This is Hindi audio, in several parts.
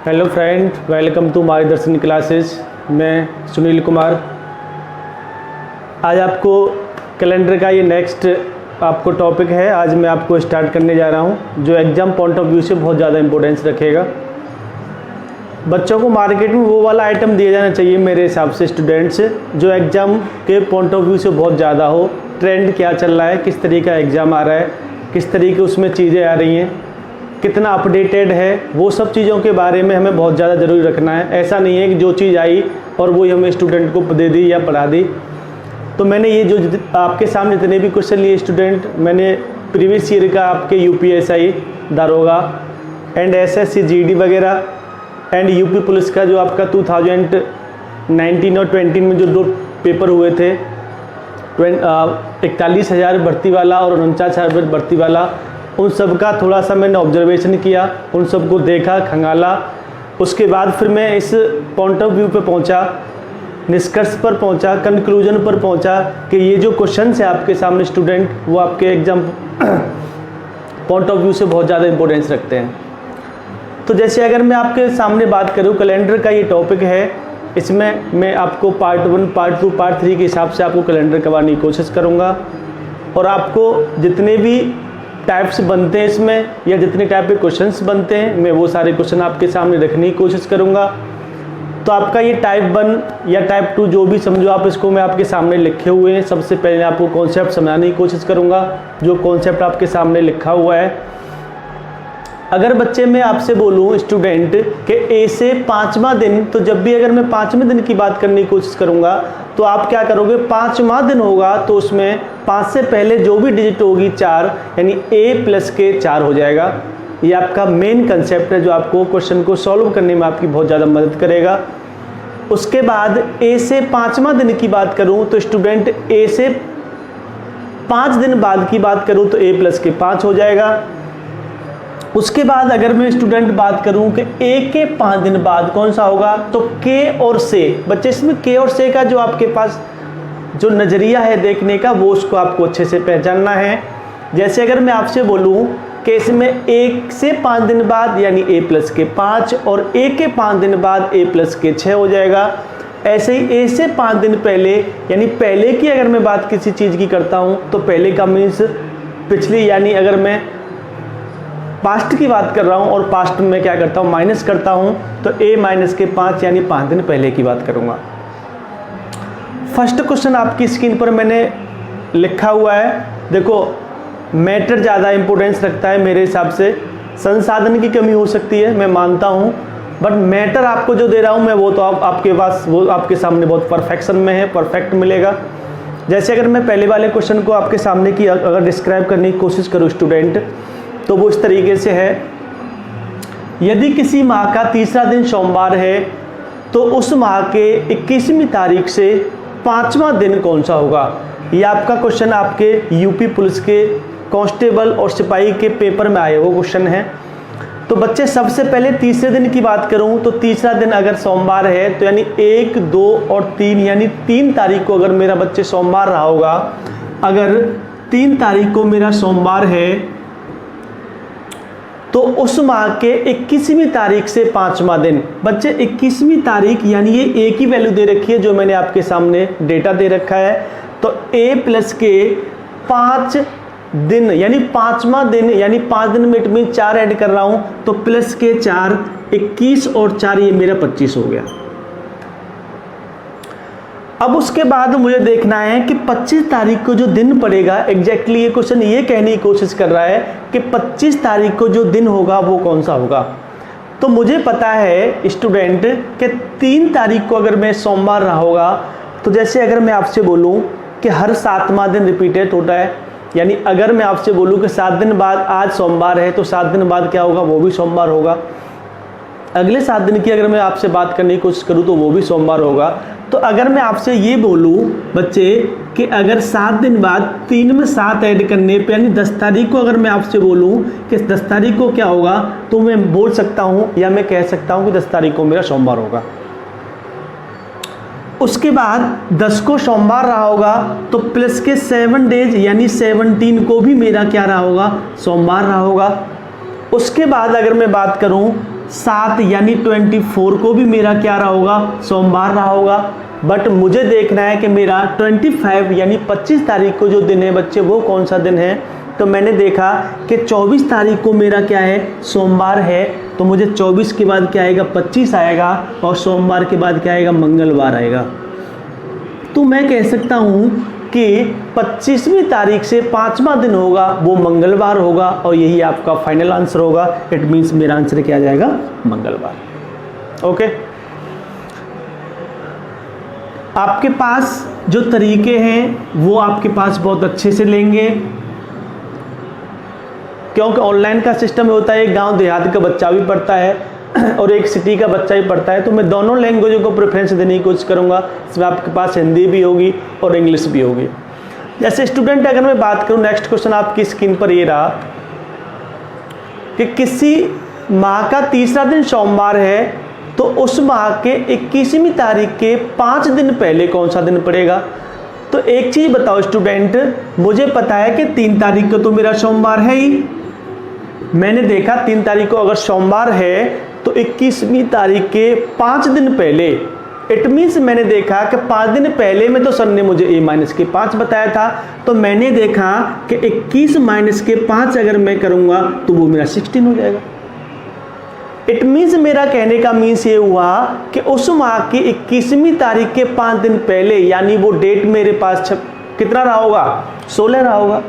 हेलो फ्रेंड, वेलकम टू मार्गदर्शन क्लासेस। मैं सुनील कुमार। आज आपको कैलेंडर का ये नेक्स्ट आपको टॉपिक है। आज मैं आपको स्टार्ट करने जा रहा हूँ जो एग्ज़ाम पॉइंट ऑफ व्यू से बहुत ज़्यादा इंपॉर्टेंस रखेगा। बच्चों को मार्केट में वो वाला आइटम दिया जाना चाहिए मेरे हिसाब से स्टूडेंट्स, जो एग्ज़ाम के पॉइंट ऑफ व्यू से बहुत ज़्यादा हो। ट्रेंड क्या चल रहा है, किस तरीके का एग्ज़ाम आ रहा है, किस तरीके उसमें चीज़ें आ रही हैं, कितना अपडेटेड है, वो सब चीज़ों के बारे में हमें बहुत ज़्यादा ज़रूरी रखना है। ऐसा नहीं है कि जो चीज़ आई और वो हमें स्टूडेंट को दे दी या पढ़ा दी। तो मैंने ये जो आपके सामने जितने भी क्वेश्चन लिए स्टूडेंट, मैंने प्रीवियस ईयर का आपके यूपीएसआई, दारोगा एंड एसएससी जीडी वगैरह एंड यूपी पुलिस का जो आपका 2019 और 20 में जो 2 पेपर हुए थे, 41,000 भर्ती वाला और 49,000 भर्ती वाला, उन सब का थोड़ा सा मैंने ऑब्जर्वेशन किया, उन सब को देखा, खंगाला। उसके बाद फिर मैं इस पॉइंट ऑफ व्यू पे पहुंचा, निष्कर्ष पर पहुंचा, कंक्लूजन पर पहुंचा कि ये जो क्वेश्चन है आपके सामने स्टूडेंट, वो आपके एग्जाम पॉइंट ऑफ व्यू से बहुत ज़्यादा इंपॉर्टेंस रखते हैं। तो जैसे अगर मैं आपके सामने बात करूँ, कैलेंडर का ये टॉपिक है, इसमें मैं आपको पार्ट 1, पार्ट 2, पार्ट 3 के हिसाब से आपको कैलेंडर करवाने की कोशिश करूँगा। और आपको जितने भी टाइप्स बनते हैं इसमें, या जितने टाइप के क्वेश्चंस बनते हैं, मैं वो सारे क्वेश्चन आपके सामने रखने की कोशिश करूँगा। तो आपका ये टाइप 1 या टाइप 2 जो भी समझो आप, इसको मैं आपके सामने लिखे हुए हैं। सबसे पहले आपको कॉन्सेप्ट समझाने की कोशिश करूँगा, जो कॉन्सेप्ट आपके सामने लिखा हुआ है। अगर बच्चे मैं आपसे बोलूँ स्टूडेंट कि ए से 5वां दिन, तो जब भी अगर मैं 5वें दिन की बात करने की कोशिश करूँगा तो आप क्या करोगे, 5वां दिन होगा तो उसमें 5 से पहले जो भी डिजिट होगी 4, यानी a प्लस के 4 हो जाएगा। ये आपका मेन कंसेप्ट है जो आपको क्वेश्चन को सॉल्व करने में आपकी बहुत ज़्यादा मदद करेगा। उसके बाद a से 5वां दिन की बात करूँ तो स्टूडेंट a से 5 दिन बाद की बात करूँ तो a प्लस के 5 हो जाएगा। उसके बाद अगर मैं स्टूडेंट बात करूं कि a के 5 दिन बाद कौन सा होगा, तो k और से। बच्चे इसमें k और से का जो आपके पास जो नज़रिया है देखने का, वो उसको आपको अच्छे से पहचानना है। जैसे अगर मैं आपसे बोलूं कि इसमें 1 से 5 दिन बाद यानी a प्लस के 5 और a के 5 दिन बाद a प्लस के 6 हो जाएगा। ऐसे ही a से 5 दिन पहले, यानी पहले की अगर मैं बात किसी चीज़ की करता हूं तो पहले का मीन्स पिछली, यानी अगर मैं पास्ट की बात कर रहा हूं और पास्ट में क्या करता हूं, माइनस करता हूं, तो a माइनस के 5 यानी 5 दिन पहले की बात करूंगा। फर्स्ट क्वेश्चन आपकी स्क्रीन पर मैंने लिखा हुआ है। देखो, मैटर ज़्यादा इंपॉर्टेंस रखता है मेरे हिसाब से। संसाधन की कमी हो सकती है, मैं मानता हूं, बट मैटर आपको जो दे रहा हूं मैं, वो तो आपके पास, वो आपके सामने बहुत परफेक्शन में है, परफेक्ट मिलेगा। जैसे अगर मैं पहले वाले क्वेश्चन को आपके सामने की अगर डिस्क्राइब करने की कोशिश करूँ स्टूडेंट, तो वो इस तरीके से है। यदि किसी माह का तीसरा दिन सोमवार है तो उस माह के 21वीं तारीख से 5वां दिन कौन सा होगा। ये आपका क्वेश्चन आपके यूपी पुलिस के कांस्टेबल और सिपाही के पेपर में आए वो क्वेश्चन है। तो बच्चे सबसे पहले तीसरे दिन की बात करूं तो तीसरा दिन अगर सोमवार है तो यानी 1, 2 और 3, यानी 3 तारीख को अगर मेरा बच्चे सोमवार रहा होगा, अगर 3 तारीख को मेरा सोमवार है तो उस माह के 21वीं तारीख से 5वां दिन। बच्चे 21वीं तारीख यानी ये a की वैल्यू दे रखी है, जो मैंने आपके सामने डेटा दे रखा है। तो a प्लस के 5 दिन यानी 5वां दिन, यानी 5 दिन में इट मीन 4 ऐड कर रहा हूं, तो प्लस के 4, 21 और 4 ये मेरा 25 हो गया। अब उसके बाद मुझे देखना है कि 25 तारीख को जो दिन पड़ेगा, एग्जैक्टली ये क्वेश्चन ये कहने की कोशिश कर रहा है कि 25 तारीख को जो दिन होगा वो कौन सा होगा। तो मुझे पता है स्टूडेंट कि 3 तारीख को अगर मैं सोमवार रहा होगा, तो जैसे अगर मैं आपसे बोलूं कि हर 7वां दिन रिपीटेड होता है, यानी अगर मैं आपसे बोलूं कि 7 दिन बाद आज सोमवार है तो 7 दिन बाद क्या होगा, वो भी सोमवार होगा। अगले 7 दिन की अगर मैं आपसे बात करने की कोशिश करूं तो वो भी सोमवार होगा। तो अगर मैं आपसे ये बोलूं बच्चे कि अगर 7 दिन बाद 3 में 7 ऐड करने पे, यानी 10 तारीख को अगर मैं आपसे बोलूं कि 10 तारीख को क्या होगा, तो मैं बोल सकता हूं या मैं कह सकता हूं कि 10 तारीख को मेरा सोमवार होगा। उसके बाद 10 को सोमवार रहा होगा तो प्लस के 7 डेज यानी 17 को भी मेरा क्या रहा होगा, सोमवार रहा होगा। उसके बाद अगर मैं बात करूं 7 यानी 24 को भी मेरा क्या रहा होगा, सोमवार रहा होगा। बट मुझे देखना है कि मेरा 25 यानी 25 तारीख को जो दिन है बच्चे वो कौन सा दिन है। तो मैंने देखा कि 24 तारीख को मेरा क्या है, सोमवार है। तो मुझे 24 के बाद क्या आएगा, 25 आएगा, और सोमवार के बाद क्या आएगा, मंगलवार आएगा। तो मैं कह सकता हूँ कि 25वीं तारीख से 5वां दिन होगा वो मंगलवार होगा, और यही आपका फाइनल आंसर होगा। इट मीन्स मेरा आंसर क्या आ जाएगा, मंगलवार। ओके, आपके पास जो तरीके हैं वो आपके पास बहुत अच्छे से लेंगे, क्योंकि ऑनलाइन का सिस्टम होता है, एक गांव देहात का बच्चा भी पढ़ता है और एक सिटी का बच्चा भी पढ़ता है। तो मैं दोनों लैंग्वेजों को प्रेफरेंस देने की कोशिश करूंगा। इसमें आपके पास हिंदी भी होगी और इंग्लिश भी होगी। जैसे स्टूडेंट अगर मैं बात करूं, नेक्स्ट क्वेश्चन आपकी स्क्रीन पर ये रहा कि किसी माह का तीसरा दिन सोमवार है, तो उस माह के 21वीं तारीख के 5 दिन पहले कौन सा दिन पड़ेगा। तो एक चीज़ बताओ स्टूडेंट, मुझे पता है कि 3 तारीख को तो मेरा सोमवार है ही। मैंने देखा 3 तारीख को अगर सोमवार है तो 21वीं तारीख के 5 दिन पहले, इट मीन्स मैंने देखा कि 5 दिन पहले में तो सर ने मुझे a-5 बताया था। तो मैंने देखा कि 21 - के 5 अगर मैं करूँगा तो वो मेरा 16 हो जाएगा। इट मीन्स मेरा कहने का मीन्स ये हुआ कि उस माह की 21वीं तारीख के 5 दिन पहले, यानी वो डेट मेरे पास कितना रहा होगा, 16 रहा होगा।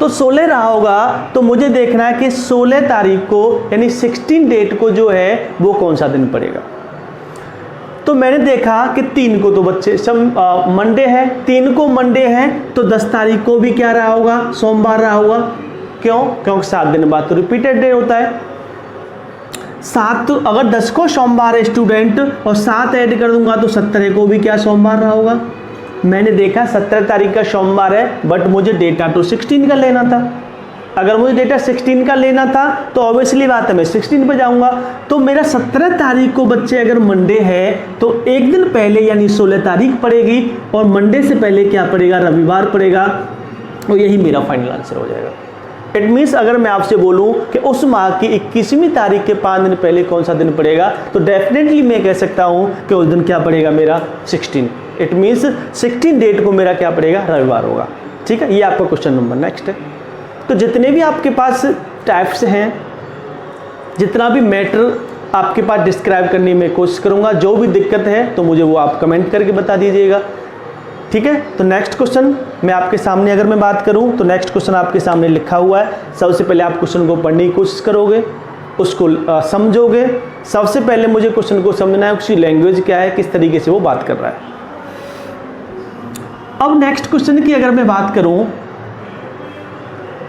तो 16 रहा होगा, तो मुझे देखना है कि 16 तारीख को यानी 16 डेट को जो है वो कौन सा दिन पड़ेगा। तो मैंने देखा कि 3 को तो बच्चे मंडे है, 3 को मंडे है, तो 10 तारीख को भी क्या रहा होगा, सोमवार रहा होगा। क्यों? क्योंकि 7 दिन बाद तो रिपीटेड डे होता है। 7 तो अगर 10 को सोमवार है स्टूडेंट और 7 ऐड कर दूंगा तो 17 को भी क्या सोमवार रहा होगा। मैंने देखा 17 तारीख का सोमवार है, बट मुझे डेटा तो 16 का लेना था। अगर मुझे डेटा 16 का लेना था तो ऑब्वियसली बात है मैं 16 पे जाऊंगा। तो मेरा 17 तारीख को बच्चे अगर मंडे है तो एक दिन पहले यानी 16 तारीख पड़ेगी, और मंडे से पहले क्या पड़ेगा, रविवार पड़ेगा, और यही मेरा फाइनल आंसर हो जाएगा। इट मीन्स अगर मैं आपसे बोलूं कि उस माह की 21वीं तारीख के 5 दिन पहले कौन सा दिन पड़ेगा, तो डेफिनेटली मैं कह सकता हूं कि उस दिन क्या पड़ेगा, मेरा 16। इट मीन्स 16 डेट को मेरा क्या पड़ेगा, रविवार होगा। ठीक है, ये आपका क्वेश्चन नंबर नेक्स्ट है। तो जितने भी आपके पास टाइप्स हैं, जितना भी मैटर आपके पास डिस्क्राइब करने में कोशिश करूंगा, जो भी दिक्कत है तो मुझे वो आप कमेंट करके बता दीजिएगा। ठीक है, तो नेक्स्ट क्वेश्चन मैं आपके सामने अगर मैं बात करूं तो नेक्स्ट क्वेश्चन आपके सामने लिखा हुआ है। सबसे पहले आप क्वेश्चन को पढ़ने की कोशिश करोगे, उसको समझोगे। सबसे पहले मुझे क्वेश्चन को समझना है उसकी लैंग्वेज क्या है, किस तरीके से वो बात कर रहा है। अब नेक्स्ट क्वेश्चन की अगर मैं बात करूं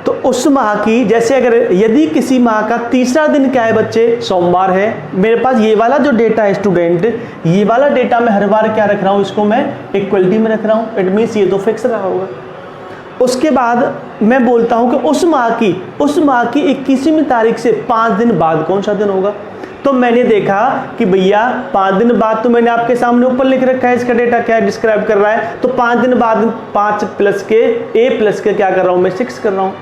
तो उस माह की, जैसे अगर यदि किसी माह का तीसरा दिन क्या है बच्चे, सोमवार है, मेरे पास ये वाला जो डेटा है स्टूडेंट, ये वाला डेटा मैं हर बार क्या रख रहा हूँ, इसको मैं इक्वलिटी में रख रहा हूँ। इट मीन्स ये तो फिक्स रहा होगा। उसके बाद मैं बोलता हूँ कि उस माह की 21वीं तारीख से 5 दिन बाद कौन सा दिन होगा। तो मैंने देखा कि भैया 5 दिन बाद तो मैंने आपके सामने ऊपर लिख रखा है, इसका डेटा क्या डिस्क्राइब कर रहा है। तो 5 दिन बाद 5 प्लस के a प्लस के क्या कर रहा हूँ, मैं 6 कर रहा हूँ।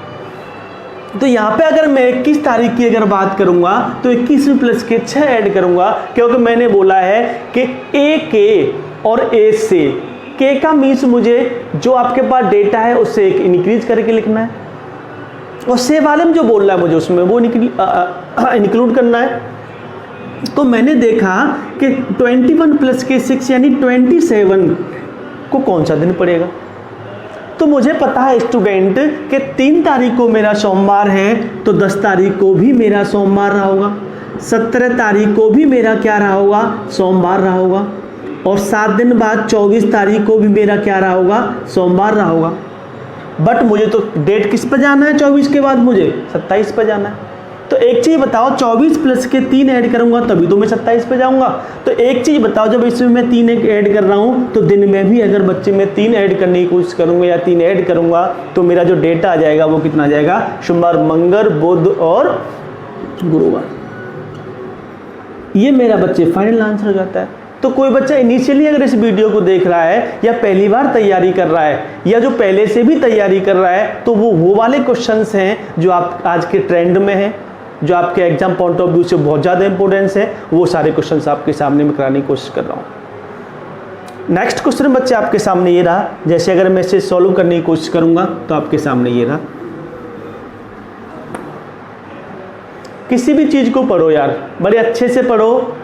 तो यहाँ पे अगर मैं 21 तारीख की अगर बात करूंगा तो 21 प्लस के 6 ऐड करूंगा, क्योंकि मैंने बोला है कि a के और a से, k का मीन्स मुझे जो आपके पास डेटा है उससे एक इंक्रीज करके लिखना है, और से वाले में जो बोल रहा है मुझे उसमें वो इंक्लूड करना है। तो मैंने देखा कि 21 प्लस के 6 यानी 27 को कौन सा दिन पड़ेगा। तो मुझे पता है स्टूडेंट कि 3 तारीख को मेरा सोमवार है, तो 10 तारीख को भी मेरा सोमवार रहा होगा, 17 तारीख को भी मेरा क्या रहा होगा, सोमवार रहा होगा, और 7 दिन बाद 24 तारीख को भी मेरा क्या रहा होगा, सोमवार रहा होगा। बट मुझे तो डेट किस पर जाना है, 24 के बाद मुझे 27 पर जाना है। तो एक चीज़ बताओ, 24 प्लस के 3 ऐड करूंगा तभी तो मैं 27 पे जाऊंगा। तो एक चीज़ बताओ, जब इसमें मैं 3 ऐड कर रहा हूँ तो दिन में भी अगर बच्चे में 3 ऐड करने की कोशिश करूंगा या 3 ऐड करूंगा तो मेरा जो डेटा आ जाएगा वो कितना आ जाएगा, सोमवार, मंगल, बुध और गुरुवार। ये मेरा बच्चे फाइनल आंसर हो जाता है। तो कोई बच्चा इनिशियली अगर इस वीडियो को देख रहा है या पहली बार तैयारी कर रहा है या जो पहले से भी तैयारी कर रहा है, तो वो वाले क्वेश्चंस हैं जो आप आज के ट्रेंड में हैं। जो आपके एग्जाम पॉइंट ऑफ व्यू से बहुत ज़्यादा इंपॉर्टेंस है, वो सारे क्वेश्चंस आपके सामने मैं कराने की कोशिश कर रहा हूँ। नेक्स्ट क्वेश्चन बच्चे आपके सामने ये रहा, जैसे अगर मैं इसे सॉल्व करने की कोशिश करूँगा तो आपके सामने ये रहा। किसी भी चीज़ को पढ़ो यार, बड़े अच्छे से पढ़ो,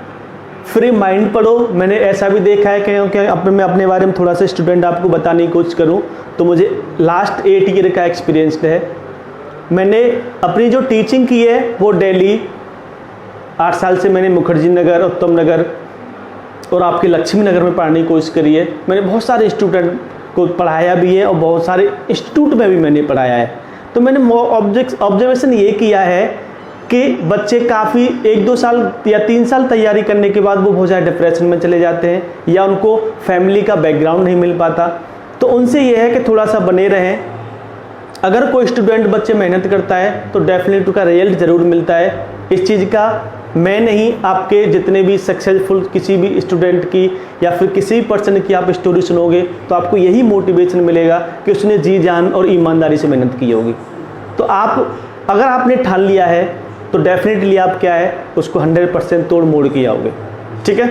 फ्री माइंड पढ़ो। मैंने ऐसा भी देखा है कि मैं अपने बारे में थोड़ा सा स्टूडेंट आपको बताने की कोशिश करूं तो मुझे लास्ट 8 ईयर का एक्सपीरियंस है। मैंने अपनी जो टीचिंग की है वो दिल्ली 8 साल से मैंने मुखर्जी नगर, उत्तम नगर और आपके लक्ष्मी नगर में पढ़ने की कोशिश करी है। मैंने बहुत सारे स्टूडेंट को पढ़ाया भी है और बहुत सारे इंस्टीट्यूट में भी मैंने पढ़ाया है। तो मैंने ऑब्जर्वेशन ये किया है कि बच्चे काफ़ी 1-2 साल या 3 साल तैयारी करने के बाद वो बहुत ज़्यादा डिप्रेशन में चले जाते हैं या उनको फैमिली का बैकग्राउंड नहीं मिल पाता। तो उनसे ये है कि थोड़ा सा बने रहें। अगर कोई स्टूडेंट बच्चे मेहनत करता है तो डेफिनेटली उसका रिजल्ट ज़रूर मिलता है। इस चीज़ का मैं नहीं, आपके जितने भी सक्सेसफुल किसी भी स्टूडेंट की या फिर किसी भी पर्सन की आप स्टोरी सुनोगे तो आपको यही मोटिवेशन मिलेगा कि उसने जी जान और ईमानदारी से मेहनत की होगी। तो आप अगर आपने ठान लिया है तो डेफिनेटली आप क्या है उसको 100% तोड़ मोड़ के आओगे। ठीक है।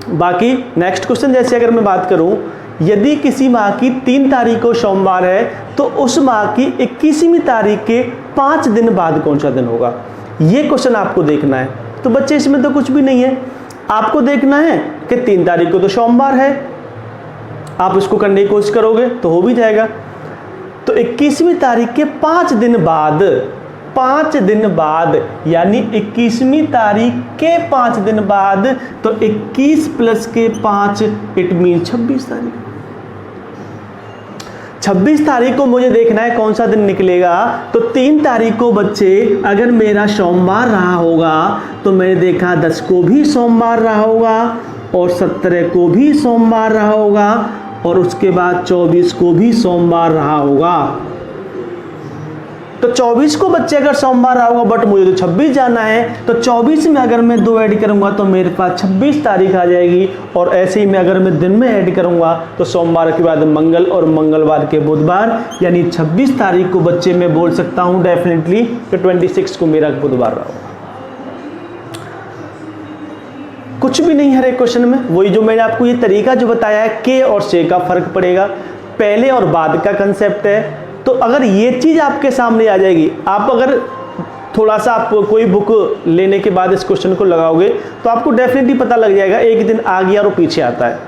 बाकी नेक्स्ट क्वेश्चन जैसे अगर मैं बात करूं, यदि किसी माह की 3 तारीख को सोमवार है तो उस माह की 21वीं तारीख के 5 दिन बाद कौन सा दिन होगा, ये क्वेश्चन आपको देखना है। तो बच्चे इसमें तो कुछ भी नहीं है, आपको देखना है कि 3 तारीख को तो सोमवार है, आप इसको करने की कोशिश करोगे तो हो भी जाएगा। तो 21वीं तारीख के 5 दिन बाद यानी 21वीं तारीख के 5 दिन बाद, तो 21 प्लस के 5 इट मीन 26 तारीख। 26 तारीख को मुझे देखना है कौन सा दिन निकलेगा। तो 3 तारीख को बच्चे अगर मेरा सोमवार रहा होगा तो मैंने देखा 10 को भी सोमवार रहा होगा और 17 को भी सोमवार रहा होगा और उसके बाद 24 को भी सोमवार रहा होगा। तो 24 को बच्चे अगर सोमवार रहा होगा बट मुझे तो 26 जाना है, तो 24 में अगर मैं 2 ऐड करूंगा तो मेरे पास 26 तारीख आ जाएगी। और ऐसे ही मैं अगर मैं दिन में ऐड करूंगा तो सोमवार के बाद मंगल और मंगलवार के बुधवार, यानी 26 तारीख को बच्चे मैं बोल सकता हूं डेफिनेटली कि 26 को मेरा बुधवार रहा होगा। कुछ भी नहीं हर एक क्वेश्चन में, वही जो मैंने आपको ये तरीका जो बताया है, के और से का फर्क पड़ेगा, पहले और बाद का कंसेप्ट है। तो अगर ये चीज़ आपके सामने आ जाएगी, आप अगर थोड़ा सा आप कोई बुक लेने के बाद इस क्वेश्चन को लगाओगे तो आपको डेफिनेटली पता लग जाएगा एक दिन आगे और पीछे आता है।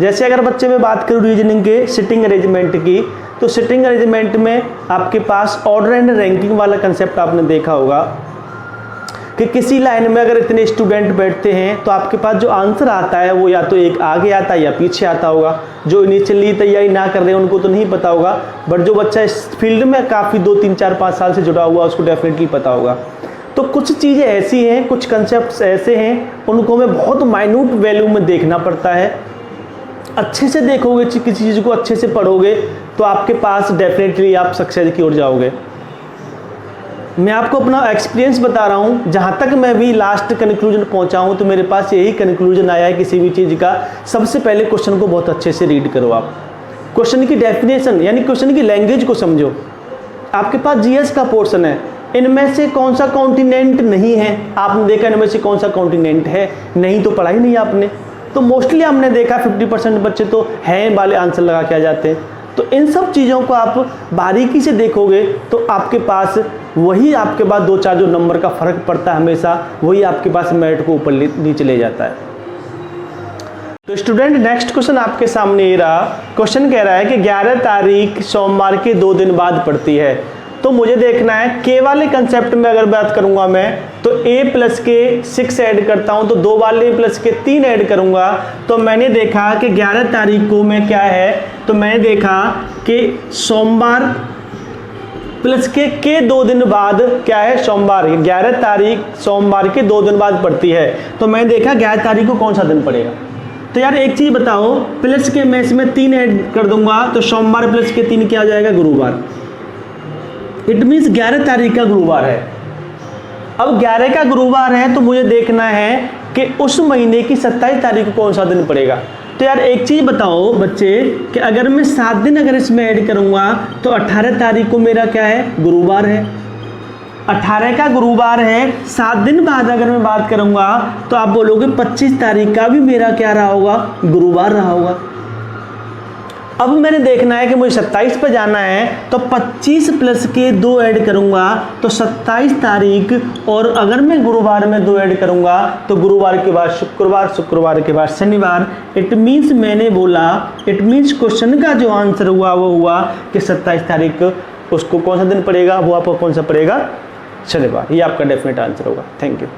जैसे अगर बच्चे में बात करूँ रीजनिंग के सिटिंग अरेंजमेंट की, तो सिटिंग अरेंजमेंट में आपके पास ऑर्डर एंड रैंकिंग वाला कंसेप्ट आपने देखा होगा कि किसी लाइन में अगर इतने स्टूडेंट बैठते हैं तो आपके पास जो आंसर आता है वो या तो एक आगे आता है या पीछे आता होगा। जो इनिशियली तैयारी ना कर रहे हैं उनको तो नहीं पता होगा, बट जो बच्चा इस फील्ड में काफ़ी 2, 3, 4, 5 साल से जुड़ा हुआ उसको डेफिनेटली पता होगा। तो कुछ चीज़ें ऐसी हैं, कुछ कंसेप्ट ऐसे हैं, उनको हमें बहुत माइन्यूट वैल्यू में देखना पड़ता है। अच्छे से देखोगे, किसी चीज़ को अच्छे से पढ़ोगे तो आपके पास डेफिनेटली आप सक्सेस की ओर जाओगे। मैं आपको अपना एक्सपीरियंस बता रहा हूँ, जहाँ तक मैं भी लास्ट कंक्लूजन पहुँचा हूँ तो मेरे पास यही कंक्लूजन आया है किसी भी चीज़ का। सबसे पहले क्वेश्चन को बहुत अच्छे से रीड करो, आप क्वेश्चन की डेफिनेशन यानी क्वेश्चन की लैंग्वेज को समझो। आपके पास जीएस का पोर्शन है, इनमें से कौन सा कॉन्टिनेंट नहीं है, आपने देखा इनमें से कौन सा कॉन्टिनेंट है, नहीं तो पढ़ा ही नहीं आपने। तो मोस्टली हमने देखा 50% बच्चे तो हैं वाले आंसर लगा के आ जाते हैं। तो इन सब चीज़ों को आप बारीकी से देखोगे तो आपके पास वही आपके पास 2-4 जो नंबर का फ़र्क पड़ता है हमेशा, वही आपके पास मेरिट को ऊपर नीचे ले जाता है। तो स्टूडेंट नेक्स्ट क्वेश्चन आपके सामने ये रहा। क्वेश्चन कह रहा है कि 11 तारीख सोमवार के 2 दिन बाद पड़ती है। तो मुझे देखना है के वाले कंसेप्ट में अगर बात करूंगा मैं तो a प्लस के 6 ऐड करता हूं तो 2 वाले प्लस के 3 ऐड करूंगा। तो मैंने देखा कि 11 तारीख को मैं क्या है, तो मैंने देखा कि सोमवार प्लस के 2 दिन बाद क्या है, सोमवार। 11 तारीख सोमवार के 2 दिन बाद पड़ती है। तो मैंने देखा 11 तारीख को कौन सा दिन पड़ेगा। तो यार एक चीज़ बताओ, प्लस के मैं इसमें 3 ऐड कर दूंगा तो सोमवार प्लस के 3 क्या हो जाएगा, गुरुवार। इट मीन्स 11 तारीख का गुरुवार है। अब 11 का गुरुवार है तो मुझे देखना है कि उस महीने की 27 तारीख को कौन सा दिन पड़ेगा। तो यार एक चीज़ बताओ बच्चे कि अगर मैं 7 दिन अगर इसमें ऐड करूंगा तो 18 तारीख को मेरा क्या है, गुरुवार है। 18 का गुरुवार है, 7 दिन बाद अगर मैं बात करूंगा तो आप बोलोगे 25 तारीख का भी मेरा क्या रहा होगा, गुरुवार रहा होगा। अब मैंने देखना है कि मुझे 27 पर जाना है, तो 25 प्लस के 2 ऐड करूंगा तो 27 तारीख, और अगर मैं गुरुवार में 2 ऐड करूंगा तो गुरुवार के बाद शुक्रवार, शुक्रवार के बाद शनिवार। इट मीन्स मैंने बोला, इट मीन्स क्वेश्चन का जो आंसर हुआ वो हुआ कि 27 तारीख उसको कौन सा दिन पड़ेगा, वो आपको कौन सा पड़ेगा, शनिवार। ये आपका डेफिनेट आंसर होगा। Thank you.